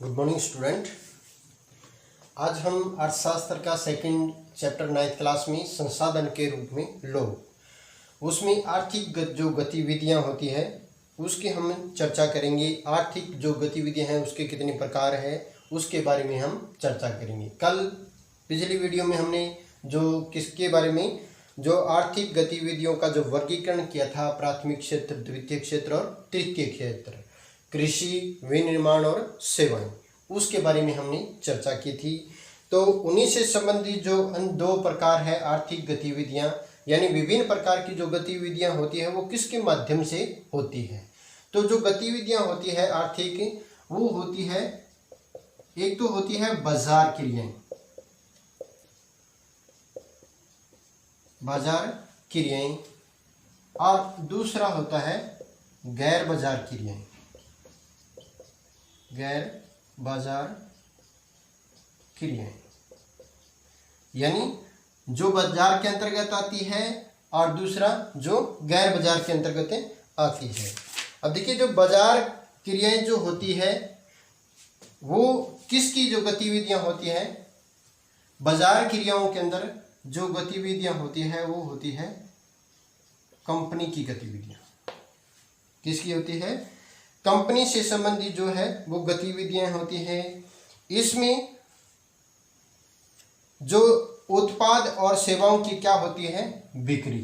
Good morning student. आज हम अर्थशास्त्र का सेकंड चैप्टर 9th क्लास में संसाधन के रूप में लोग, उसमें आर्थिक जो गतिविधियां होती है उसकी हम चर्चा करेंगे। आर्थिक जो गतिविधियां हैं उसके कितने प्रकार है उसके बारे में हम चर्चा करेंगे। कल पिछली वीडियो में हमने जो किसके बारे में जो आर्थिक गतिविधियों का जो वर्गीकरण किया था, प्राथमिक क्षेत्र, द्वितीय क्षेत्र और तृतीय क्षेत्र, कृषि, विनिर्माण और सेवाएं, उसके बारे में हमने चर्चा की थी। तो उन्हीं से संबंधित जो दो प्रकार है आर्थिक गतिविधियां, यानी विभिन्न प्रकार की जो गतिविधियां होती है वो किसके माध्यम से होती है। तो जो गतिविधियां होती है आर्थिक, वो होती है, एक तो होती है बाजार क्रियाएं, बाजार क्रियाएं, और दूसरा होता है गैर बाजार क्रियाएं, गैर बाजार क्रियाएं, यानी जो बाजार के अंतर्गत आती है और दूसरा जो गैर बाजार के अंतर्गत आती है। अब देखिए, जो बाजार क्रियाएं जो होती है वो किसकी जो गतिविधियां होती है, बाजार क्रियाओं के अंदर जो गतिविधियां होती है वो होती है कंपनी की गतिविधियां। किसकी होती है? कंपनी से संबंधित जो है वो गतिविधियां होती हैं। इसमें जो उत्पाद और सेवाओं की क्या होती है? बिक्री।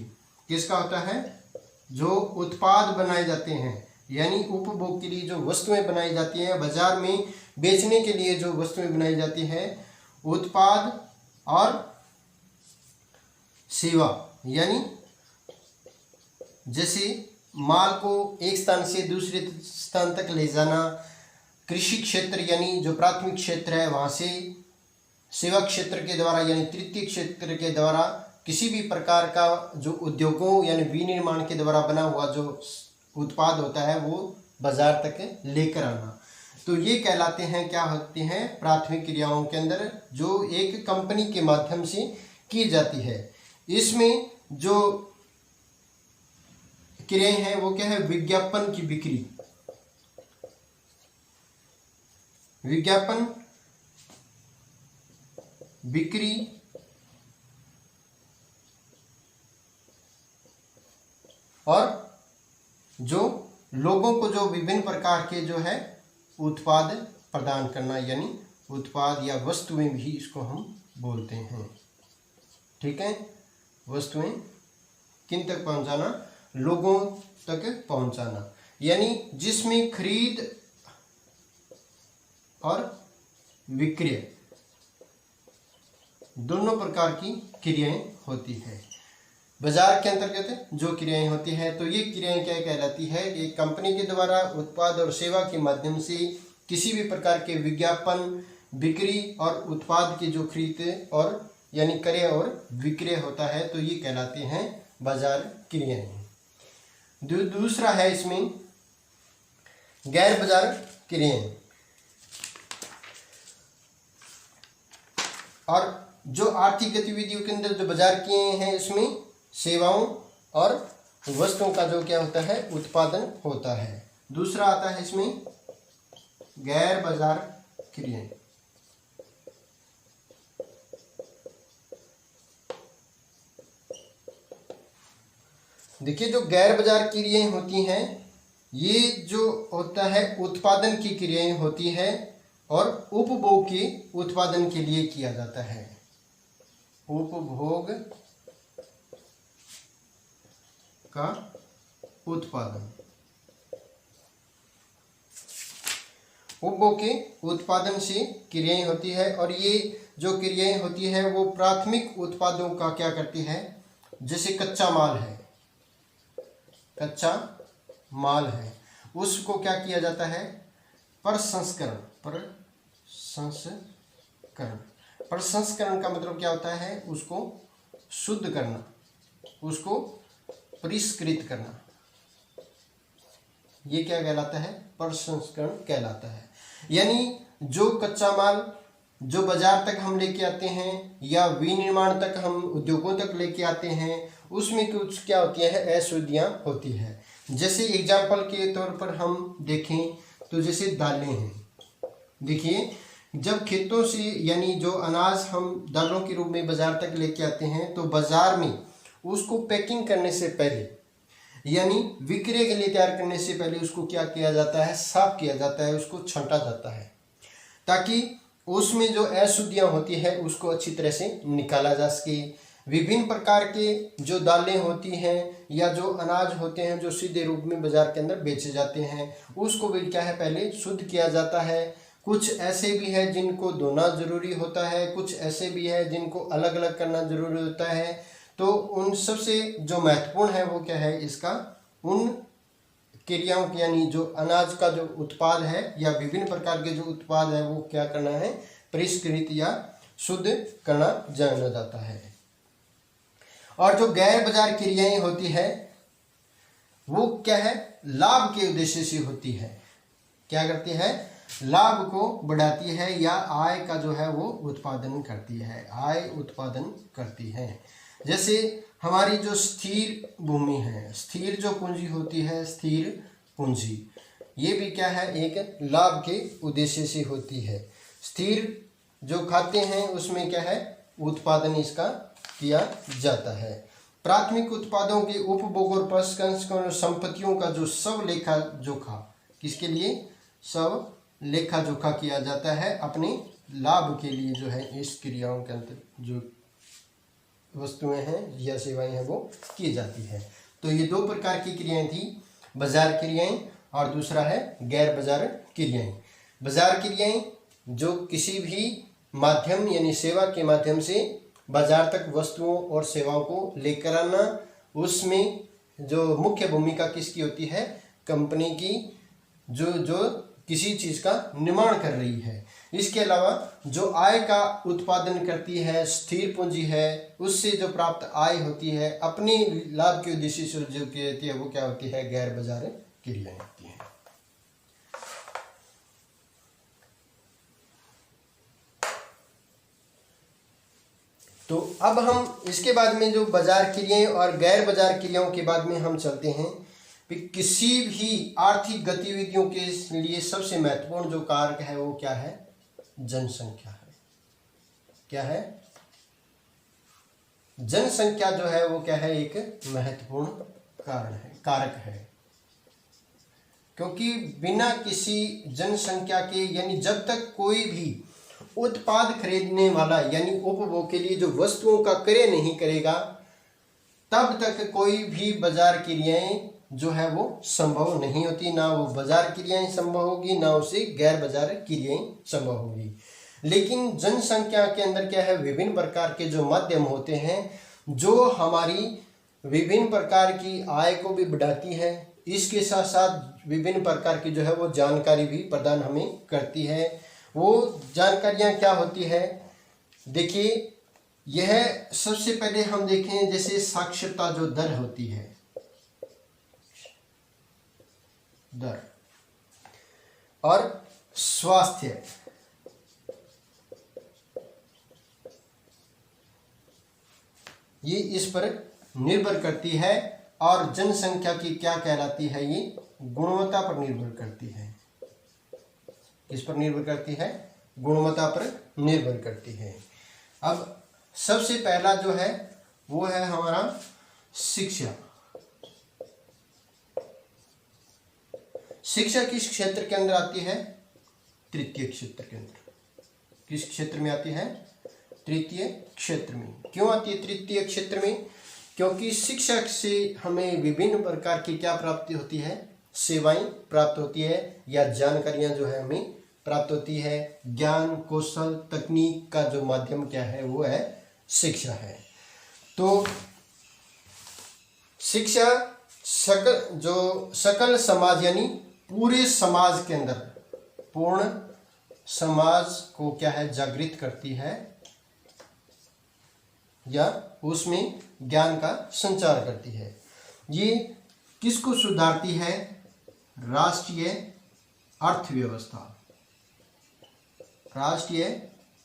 किसका होता है? जो उत्पाद बनाए जाते हैं, यानी उपभोग के लिए जो वस्तुएं बनाई जाती हैं, बाजार में बेचने के लिए जो वस्तुएं बनाई जाती हैं, उत्पाद और सेवा, यानी जैसे माल को एक स्थान से दूसरे स्थान तक ले जाना, कृषि क्षेत्र यानी जो प्राथमिक क्षेत्र है वहाँ से सेवा क्षेत्र के द्वारा यानी तृतीय क्षेत्र के द्वारा किसी भी प्रकार का जो उद्योगों यानी विनिर्माण के द्वारा बना हुआ जो उत्पाद होता है वो बाजार तक लेकर आना। तो ये कहलाते हैं, क्या होते हैं? प्राथमिक क्रियाओं के अंदर जो एक कंपनी के माध्यम से की जाती है। इसमें जो क्रियाएं हैं वो क्या है? विज्ञापन की बिक्री, विज्ञापन, बिक्री और जो लोगों को जो विभिन्न प्रकार के जो है उत्पाद प्रदान करना, यानी उत्पाद या वस्तुएं भी इसको हम बोलते हैं। ठीक है, वस्तुएं किन तक पहुंचाना? लोगों तक पहुंचाना, यानी जिसमें खरीद और विक्रय दोनों प्रकार की क्रियाएं होती है। बाजार के अंतर्गत जो क्रियाएं होती है, तो ये क्रियाएं क्या कहलाती है? कि कंपनी के द्वारा उत्पाद और सेवा के माध्यम से किसी भी प्रकार के विज्ञापन, बिक्री और उत्पाद की जो खरीद और यानी क्रय और विक्रय होता है, तो ये कहलाते हैं बाजार क्रियाएं। दूसरा है इसमें गैर बाजार क्रियाएं। और जो आर्थिक गतिविधियों के अंदर जो बाजार क्रियाएं हैं, इसमें सेवाओं और वस्तुओं का जो क्या होता है? उत्पादन होता है। दूसरा आता है इसमें गैर बाजार क्रियाएं। देखिए, जो गैर बाजार क्रियाएं होती हैं ये जो होता है उत्पादन की क्रियाएं होती है और उपभोग के उत्पादन के लिए किया जाता है। उपभोग का उत्पादन, उपभोग के उत्पादन से क्रियाएं होती है। और ये जो क्रियाएं होती है वो प्राथमिक उत्पादों का क्या करती है? जैसे कच्चा माल है, कच्चा माल है, उसको क्या किया जाता है? प्रसंस्करण, प्रसंस्करण का मतलब क्या होता है? उसको शुद्ध करना, उसको परिष्कृत करना, ये क्या कहलाता है? प्रसंस्करण कहलाता है। यानी जो कच्चा माल जो बाजार तक हम लेके आते हैं या विनिर्माण तक हम उद्योगों तक लेके आते हैं, उसमें कुछ क्या होती है? अशुद्धियाँ होती है। जैसे एग्जाम्पल के तौर पर हम देखें तो जैसे दालें हैं, देखिए, जब खेतों से यानी जो अनाज हम दालों के रूप में बाजार तक लेके आते हैं, तो बाजार में उसको पैकिंग करने से पहले यानी विक्रय के लिए तैयार करने से पहले उसको क्या किया जाता है, साफ किया जाता है, उसको छांटा जाता है, ताकि उसमें जो अशुद्धियाँ होती है उसको अच्छी तरह से निकाला जा सके। विभिन्न प्रकार के जो दालें होती हैं या जो अनाज होते हैं जो सीधे रूप में बाजार के अंदर बेचे जाते हैं, उसको भी क्या है, पहले शुद्ध किया जाता है। कुछ ऐसे भी है जिनको धोना जरूरी होता है, कुछ ऐसे भी है जिनको अलग अलग करना जरूरी होता है। तो उन सबसे जो महत्वपूर्ण है वो क्या है, इसका उन क्रियाओं की यानी जो अनाज का जो उत्पाद है या विभिन्न प्रकार के जो उत्पाद है वो क्या करना है, परिष्कृत या शुद्ध करना जाना जाता है। और जो गैर बाजार क्रियाएं होती है वो क्या है, लाभ के उद्देश्य से होती है। क्या करती है, लाभ को बढ़ाती है या आय का जो है वो उत्पादन करती है, आय उत्पादन करती है। जैसे हमारी जो स्थिर भूमि है, स्थिर जो पूंजी होती है, स्थिर पूंजी, ये भी क्या है, एक लाभ के उद्देश्य से होती है। स्थिर जो खाते हैं उसमें क्या है, उत्पादन इसका किया जाता है। प्राथमिक उत्पादों के उपभोग और प्रसंस्करण संपत्तियों का जो सब लेखा जोखा, किसके लिए, सब लेखा जोखा किया जाता है अपने लाभ के लिए, जो है इस क्रियाओं के अंतर जो वस्तुएं हैं या सेवाएं हैं वो की जाती है। तो ये दो प्रकार की क्रियाएं थी, बाजार क्रियाएं और दूसरा है गैर बाजार क्रियाएं। बाजार क्रियाएं जो किसी भी माध्यम यानी सेवा के माध्यम से बाजार तक वस्तुओं और सेवाओं को लेकर आना, उसमें जो मुख्य भूमिका किसकी होती है, कंपनी की, जो किसी चीज़ का निर्माण कर रही है। इसके अलावा जो आय का उत्पादन करती है, स्थिर पूंजी है, उससे जो प्राप्त आय होती है अपने लाभ के उद्देश्य से जो कहती है वो क्या होती है, गैर बाजार क्रियाएं होती हैं। तो अब हम इसके बाद में जो बाजार क्रियाएं और गैर बाजार क्रियाओं के बाद में हम चलते हैं कि किसी भी आर्थिक गतिविधियों के लिए सबसे महत्वपूर्ण जो कारक है वो क्या है, जनसंख्या है। क्या है, जनसंख्या जो है वो क्या है, एक महत्वपूर्ण कारक है। क्योंकि बिना किसी जनसंख्या के यानी जब तक कोई भी उत्पाद खरीदने वाला यानी उपभोग के लिए जो वस्तुओं का क्रय नहीं करेगा, तब तक कोई भी बाजार क्रियाएं जो है वो संभव नहीं होती। ना वो बाजार क्रियाएं संभव होगी, ना उसे गैर बाजार क्रियाएं संभव होगी। लेकिन जनसंख्या के अंदर क्या है, विभिन्न प्रकार के जो माध्यम होते हैं जो हमारी विभिन्न प्रकार की आय को भी बढ़ाती है, इसके साथ साथ विभिन्न प्रकार की जो है वो जानकारी भी प्रदान हमें करती है। वो जानकारियां क्या होती है, देखिए, यह सबसे पहले हम देखें जैसे साक्षरता जो दर होती है, दर, और स्वास्थ्य, ये इस पर निर्भर करती है। और जनसंख्या की क्या कहलाती है, ये गुणवत्ता पर निर्भर करती है। किस पर निर्भर करती है, गुणवत्ता पर निर्भर करती है। अब सबसे पहला जो है वो है हमारा शिक्षा। शिक्षा किस क्षेत्र के अंदर आती है, तृतीय क्षेत्र के अंदर। किस क्षेत्र में आती है, तृतीय क्षेत्र में। क्यों आती है तृतीय क्षेत्र में, क्योंकि शिक्षा से हमें विभिन्न प्रकार की क्या प्राप्ति होती है, सेवाएं प्राप्त होती है या जानकारियां जो है हमें प्राप्त होती है। ज्ञान, कौशल, तकनीक का जो माध्यम क्या है वो है शिक्षा है। तो शिक्षा सकल समाज यानी पूरे समाज के अंदर, पूर्ण समाज को क्या है, जागृत करती है या उसमें ज्ञान का संचार करती है। ये किसको सुधारती है, राष्ट्रीय अर्थव्यवस्था। राष्ट्रीय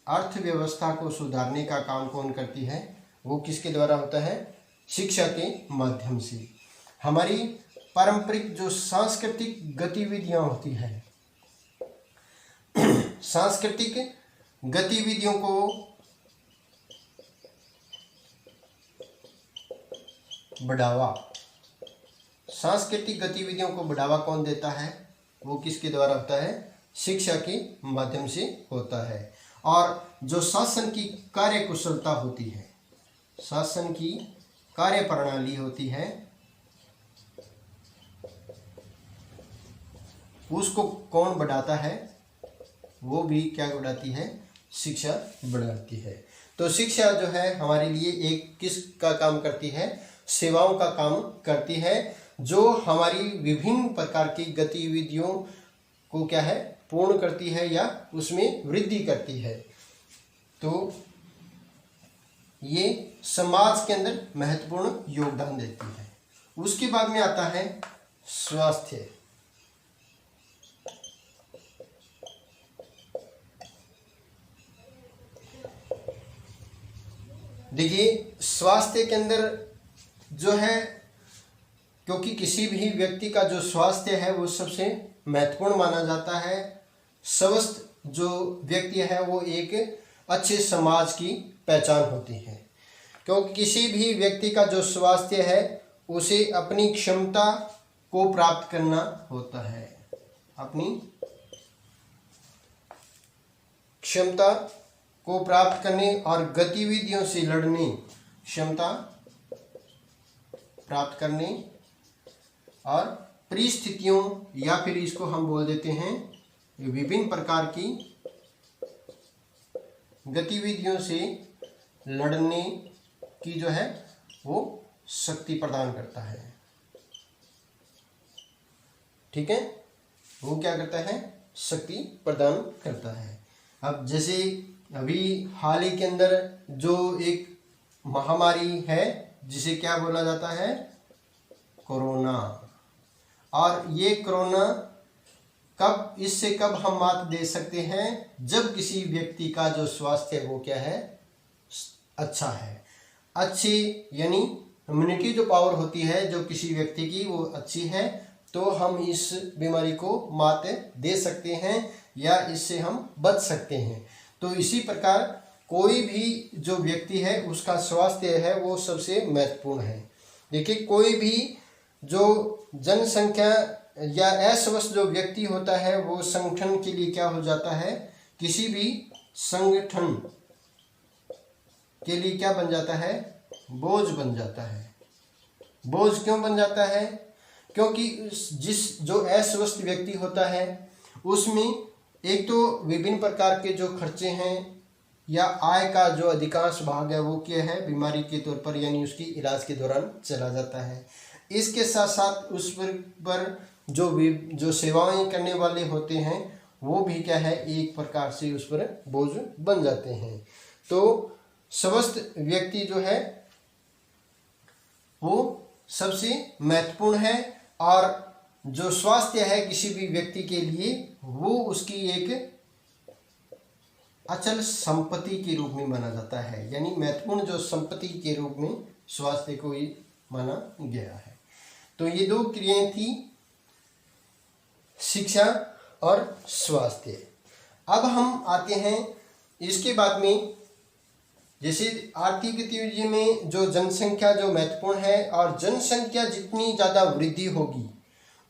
अर्थव्यवस्था को सुधारने का काम कौन करती है, वो किसके द्वारा होता है, शिक्षा के माध्यम से। हमारी पारंपरिक जो सांस्कृतिक गतिविधियां होती है, सांस्कृतिक गतिविधियों को बढ़ावा, सांस्कृतिक गतिविधियों को बढ़ावा कौन देता है? वो किसके द्वारा होता है? शिक्षा के माध्यम से होता है। और जो शासन की कार्य कुशलता होती है, शासन की कार्य प्रणाली होती है, उसको कौन बढ़ाता है? वो भी क्या बढ़ाती है? शिक्षा बढ़ाती है। तो शिक्षा जो है हमारे लिए एक किसका काम करती है? सेवाओं का काम करती है, जो हमारी विभिन्न प्रकार की गतिविधियों को क्या है? पूर्ण करती है या उसमें वृद्धि करती है। तो ये समाज के अंदर महत्वपूर्ण योगदान देती है। उसके बाद में आता है स्वास्थ्य। देखिए, स्वास्थ्य के अंदर जो है, क्योंकि किसी भी व्यक्ति का जो स्वास्थ्य है वो सबसे महत्वपूर्ण माना जाता है। स्वस्थ जो व्यक्ति है वो एक अच्छे समाज की पहचान होती है, क्योंकि किसी भी व्यक्ति का जो स्वास्थ्य है उसे अपनी क्षमता को प्राप्त करना होता है, अपनी क्षमता को प्राप्त करने और गतिविधियों से लड़ने, क्षमता प्राप्त करने और परिस्थितियों या फिर इसको हम बोल देते हैं विभिन्न प्रकार की गतिविधियों से लड़ने की जो है वो शक्ति प्रदान करता है। ठीक है, वो क्या करता है? शक्ति प्रदान करता है। अब जैसे अभी हाल ही के अंदर जो एक महामारी है जिसे क्या बोला जाता है? कोरोना। और ये कोरोना इससे कब हम मात दे सकते हैं? जब किसी व्यक्ति का जो स्वास्थ्य है वो क्या है? अच्छा है। अच्छी यानी इम्यूनिटी जो पावर होती है जो किसी व्यक्ति की वो अच्छी है, तो हम इस बीमारी को मात दे सकते हैं या इससे हम बच सकते हैं। तो इसी प्रकार कोई भी जो व्यक्ति है उसका स्वास्थ्य है वो सबसे महत्वपूर्ण है। देखिए, कोई भी जो जनसंख्या या अस्वस्थ जो व्यक्ति होता है वो संगठन के लिए क्या हो जाता है? किसी भी संगठन के लिए क्या बन जाता है? बोझ बन जाता है। बोझ क्यों बन जाता है? क्योंकि जो अस्वस्थ व्यक्ति होता है उसमें एक तो विभिन्न प्रकार के जो खर्चे हैं या आय का जो अधिकांश भाग है वो क्या है? बीमारी के तौर पर यानी उसकी इलाज के दौरान चला जाता है। इसके साथ साथ उस पर जो सेवाएं करने वाले होते हैं वो भी क्या है? एक प्रकार से उस पर बोझ बन जाते हैं। तो स्वस्थ व्यक्ति जो है वो सबसे महत्वपूर्ण है, और जो स्वास्थ्य है किसी भी व्यक्ति के लिए वो उसकी एक अचल संपत्ति के रूप में माना जाता है, यानी महत्वपूर्ण जो संपत्ति के रूप में स्वास्थ्य को ही माना गया है। तो ये दो क्रियाएं थी, शिक्षा और स्वास्थ्य। अब हम आते हैं इसके बाद में, जैसे आर्थिक गतिविधि में जो जनसंख्या जो महत्वपूर्ण है, और जनसंख्या जितनी ज़्यादा वृद्धि होगी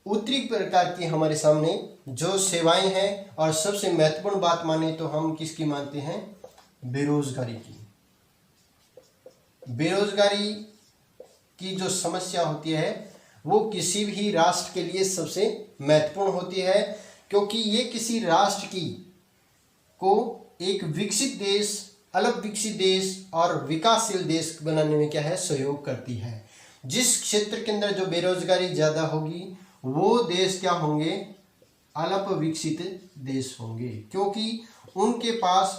उतनी प्रकार की हमारे सामने जो सेवाएं हैं, और सबसे महत्वपूर्ण बात माने तो हम किसकी मानते हैं? बेरोजगारी की। बेरोजगारी की जो समस्या होती है वो किसी भी राष्ट्र के लिए सबसे महत्वपूर्ण होती है, क्योंकि ये किसी राष्ट्र को एक विकसित देश, अलग विकसित देश और विकासशील देश बनाने में क्या है? सहयोग करती है। जिस क्षेत्र के अंदर जो बेरोजगारी ज़्यादा होगी वो देश क्या होंगे? अल्प विकसित देश होंगे, क्योंकि उनके पास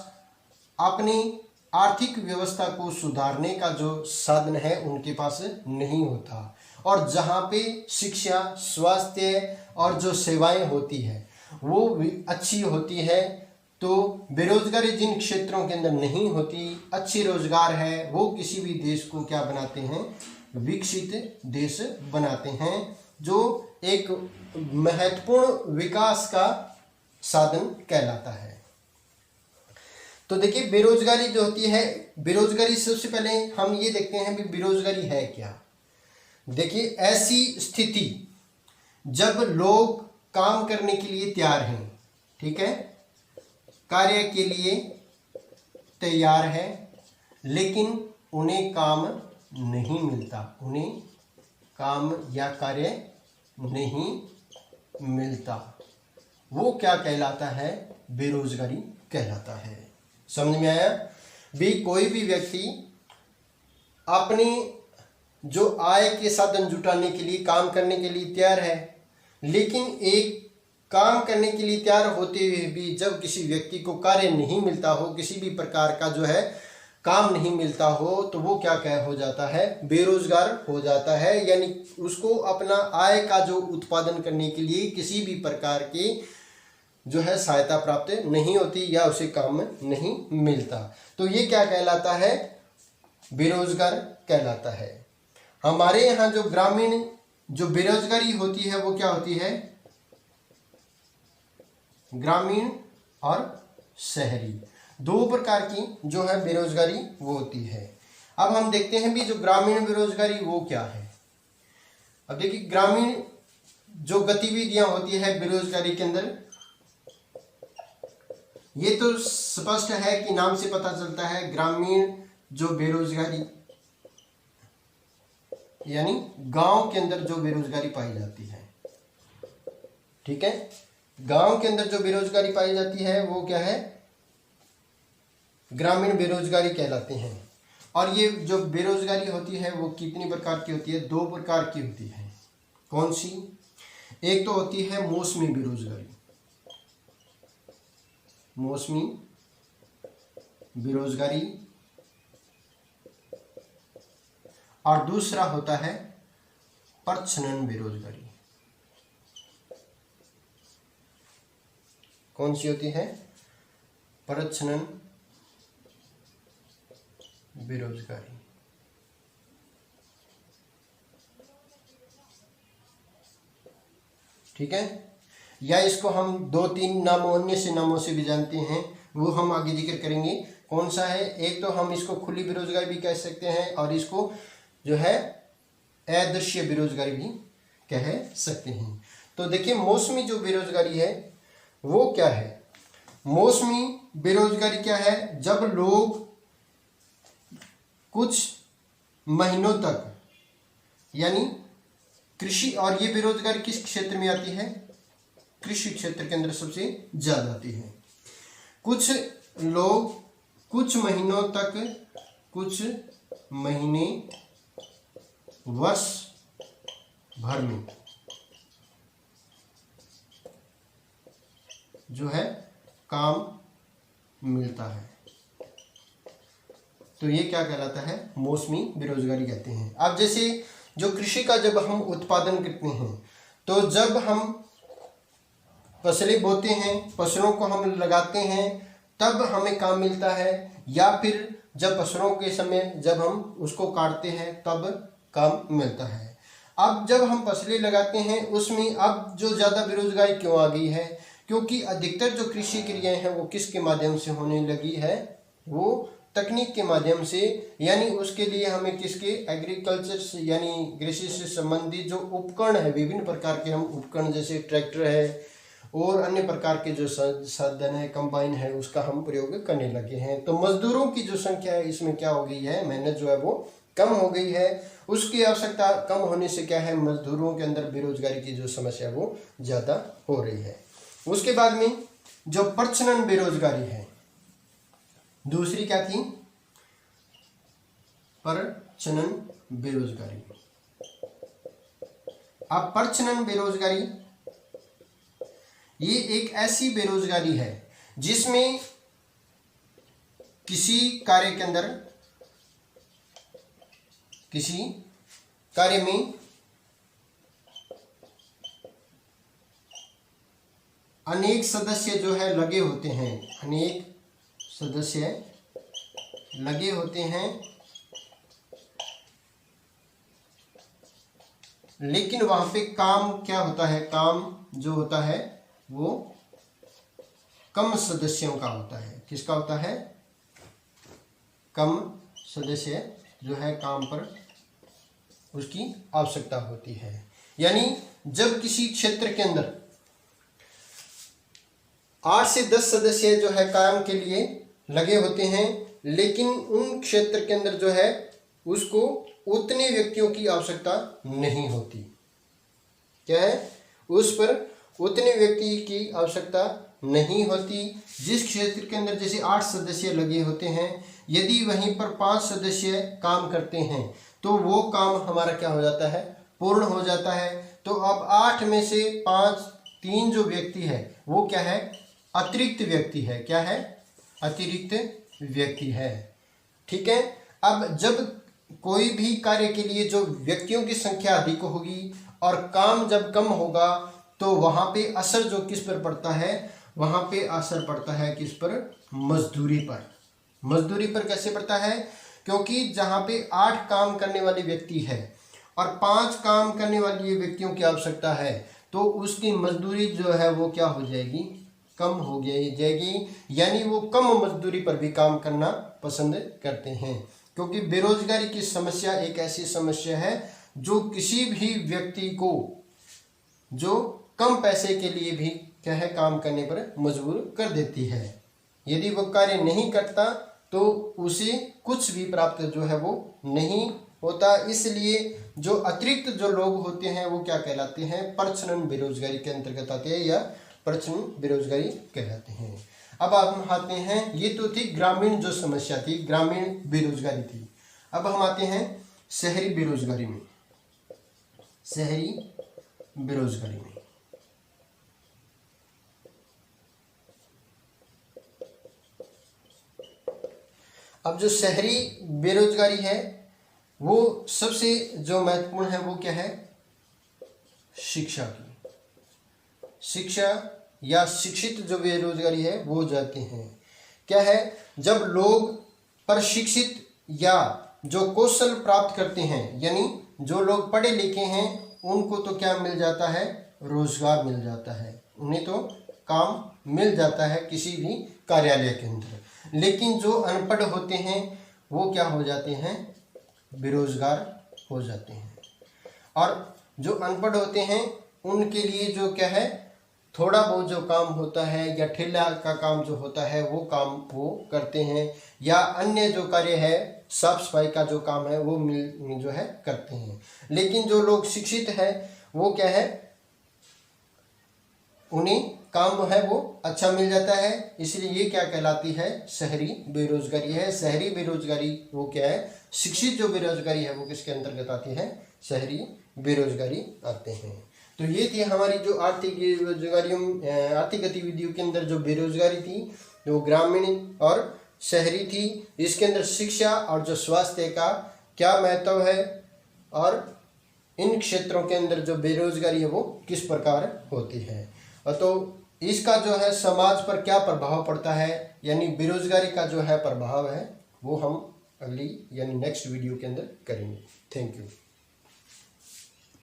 अपनी आर्थिक व्यवस्था को सुधारने का जो साधन है उनके पास नहीं होता। और जहाँ पे शिक्षा, स्वास्थ्य और जो सेवाएं होती है वो भी अच्छी होती है, तो बेरोजगारी जिन क्षेत्रों के अंदर नहीं होती, अच्छी रोजगार है, वो किसी भी देश को क्या बनाते हैं? विकसित देश बनाते हैं, जो एक महत्वपूर्ण विकास का साधन कहलाता है। तो देखिए बेरोजगारी जो होती है, बेरोजगारी सबसे पहले हम ये देखते हैं कि बेरोजगारी है क्या। देखिए ऐसी स्थिति जब लोग काम करने के लिए तैयार हैं, ठीक है, कार्य के लिए तैयार है, लेकिन उन्हें काम नहीं मिलता, उन्हें काम या कार्य नहीं मिलता, वो क्या कहलाता है, बेरोजगारी कहलाता है। समझ में आया भी? कोई भी व्यक्ति अपने जो आय के साधन जुटाने के लिए काम करने के लिए तैयार है, लेकिन एक काम करने के लिए तैयार होते हुए भी जब किसी व्यक्ति को कार्य नहीं मिलता हो, किसी भी प्रकार का जो है काम नहीं मिलता हो, तो वो क्या हो जाता है, बेरोजगार हो जाता है। यानी उसको अपना आय का जो उत्पादन करने के लिए किसी भी प्रकार की जो है सहायता प्राप्त नहीं होती या उसे काम नहीं मिलता, तो ये क्या कहलाता है, बेरोजगार कहलाता है। हमारे यहाँ जो ग्रामीण जो बेरोजगारी होती है वो क्या होती है, ग्रामीण और शहरी, दो प्रकार की जो है बेरोजगारी वो होती है। अब हम देखते हैं भी जो ग्रामीण बेरोजगारी वो क्या है। अब देखिए ग्रामीण जो गतिविधियां होती है बेरोजगारी के अंदर, ये तो स्पष्ट है कि नाम से पता चलता है, ग्रामीण जो बेरोजगारी यानी गांव के अंदर जो बेरोजगारी पाई जाती है, ठीक है, गांव के अंदर जो बेरोजगारी पाई जाती है वो क्या है, ग्रामीण बेरोजगारी कहलाते हैं। और ये जो बेरोजगारी होती है वो कितनी प्रकार की होती है, दो प्रकार की होती है। कौन सी? एक तो होती है मौसमी बेरोजगारी, मौसमी बेरोजगारी, और दूसरा होता है प्रच्छन्न बेरोजगारी। कौन सी होती है? प्रच्छन्न बेरोजगारी। ठीक है, या इसको हम दो तीन नामों अन्य से नामों से भी जानते हैं, वो हम आगे जिक्र करेंगे कौन सा है। एक तो हम इसको खुली बेरोजगारी भी कह सकते हैं और इसको जो है अदृश्य बेरोजगारी भी कह सकते हैं। तो देखिए मौसमी जो बेरोजगारी है वो क्या है, मौसमी बेरोजगारी क्या है, जब लोग कुछ महीनों तक, यानी कृषि, और ये बेरोजगारी किस क्षेत्र में आती है, कृषि क्षेत्र के अंदर सबसे ज्यादा आती है। कुछ लोग कुछ महीनों तक, कुछ महीने, वर्ष भर में जो है काम मिलता है, तो ये क्या कहलाता है, मौसमी बेरोजगारी कहते हैं। अब जैसे जो कृषि का जब हम उत्पादन करते हैं, तो जब हम फसलें बोते हैं, फसलों को हम लगाते हैं, तब हमें काम मिलता है, या फिर जब फसलों के समय जब हम उसको काटते हैं तब काम मिलता है। अब जब हम फसलें लगाते हैं उसमें अब जो ज़्यादा बेरोजगारी क्यों आ गई है, क्योंकि अधिकतर जो कृषि क्रियाएं हैं वो किसके माध्यम से होने लगी है, वो तकनीक के माध्यम से। यानी उसके लिए हमें किसके, एग्रीकल्चर से यानी कृषि से संबंधित जो उपकरण है, विभिन्न प्रकार के हम उपकरण जैसे ट्रैक्टर है और अन्य प्रकार के जो साधन है, कंबाइन है, उसका हम प्रयोग करने लगे हैं। तो मजदूरों की जो संख्या है इसमें क्या हो गई है, मेहनत जो है वो कम हो गई है। उसकी आवश्यकता कम होने से क्या है, मजदूरों के अंदर बेरोजगारी की जो समस्या वो ज़्यादा हो रही है। उसके बाद में जो प्रच्छन्न बेरोजगारी है, दूसरी क्या थी, प्रच्छन्न बेरोजगारी। अब प्रच्छन्न बेरोजगारी ये एक ऐसी बेरोजगारी है जिसमें किसी कार्य के अंदर, किसी कार्य में अनेक सदस्य जो है लगे होते हैं, अनेक सदस्य लगे होते हैं, लेकिन वहां पे काम क्या होता है, काम जो होता है वो कम सदस्यों का होता है। किसका होता है, कम सदस्य जो है काम पर उसकी आवश्यकता होती है। यानी जब किसी क्षेत्र के अंदर 8 से 10 सदस्य जो है काम के लिए लगे होते हैं, लेकिन उन क्षेत्र के अंदर जो है उसको उतने व्यक्तियों की आवश्यकता नहीं होती। क्या है, उस पर उतने व्यक्ति की आवश्यकता नहीं होती। जिस क्षेत्र के अंदर जैसे 8 सदस्य लगे होते हैं, यदि वहीं पर 5 सदस्य काम करते हैं तो वो काम हमारा क्या हो जाता है, पूर्ण हो जाता है। तो अब 8 में से 3 जो व्यक्ति है वो क्या है, अतिरिक्त व्यक्ति है। क्या है, अतिरिक्त व्यक्ति है। ठीक है। अब जब कोई भी कार्य के लिए जो व्यक्तियों की संख्या अधिक होगी और काम जब कम होगा तो वहां पे असर जो किस पर पड़ता है, वहां पे असर पड़ता है किस पर, मजदूरी पर। मजदूरी पर कैसे पड़ता है, क्योंकि जहां पे 8 काम करने वाले व्यक्ति है और 5 काम करने वाली व्यक्तियों की आवश्यकता है, तो उसकी मजदूरी जो है वो क्या हो जाएगी, कम हो जाएगी। यानी वो कम मजदूरी पर भी काम करना पसंद करते हैं, क्योंकि बेरोजगारी की समस्या एक ऐसी समस्या है जो किसी भी व्यक्ति को जो कम पैसे के लिए भी क्या है, काम करने पर मजबूर कर देती है। यदि वो कार्य नहीं करता तो उसे कुछ भी प्राप्त जो है वो नहीं होता। इसलिए जो अतिरिक्त जो लोग होते हैं वो क्या कहलाते हैं, प्रच्छन्न बेरोजगारी के अंतर्गत आते हैं या प्रच्छन्न बेरोजगारी कहलाते हैं। अब हम आते हैं, ये तो थी ग्रामीण जो समस्या थी, ग्रामीण बेरोजगारी थी। अब हम आते हैं शहरी बेरोजगारी में। शहरी बेरोजगारी में अब जो शहरी बेरोजगारी है वो सबसे जो महत्वपूर्ण है वो क्या है, शिक्षा की। शिक्षा या शिक्षित जो बेरोजगारी है वो जाते हैं। क्या है, जब लोग प्रशिक्षित या जो कौशल प्राप्त करते हैं, यानी जो लोग पढ़े लिखे हैं उनको तो क्या मिल जाता है, रोजगार मिल जाता है, उन्हें तो काम मिल जाता है किसी भी कार्यालय के अंदर। लेकिन जो अनपढ़ होते हैं वो क्या हो जाते हैं, बेरोजगार हो जाते हैं। और जो अनपढ़ होते हैं उनके लिए जो क्या है, थोड़ा बहुत जो काम होता है या ठेला का काम जो होता है वो काम वो करते हैं, या अन्य जो कार्य है साफ सफाई का जो काम है वो मिल जो है करते हैं। लेकिन जो लोग शिक्षित है वो क्या है, उन्हें काम है वो अच्छा मिल जाता है। इसलिए ये क्या कहलाती है, शहरी बेरोजगारी है। शहरी बेरोजगारी वो क्या है, शिक्षित जो बेरोजगारी है वो किसके अंतर्गत आती है, शहरी बेरोजगारी आते हैं। तो ये थी हमारी जो आर्थिक बेरोजगारियों, आर्थिक गतिविधियों के अंदर जो बेरोजगारी थी जो ग्रामीण और शहरी थी। इसके अंदर शिक्षा और जो स्वास्थ्य का क्या महत्व है और इन क्षेत्रों के अंदर जो बेरोजगारी है वो किस प्रकार होती है, तो इसका जो है समाज पर क्या प्रभाव पड़ता है, यानी बेरोजगारी का जो है प्रभाव है वो हम अगली यानी नेक्स्ट वीडियो के अंदर करेंगे। Thank you.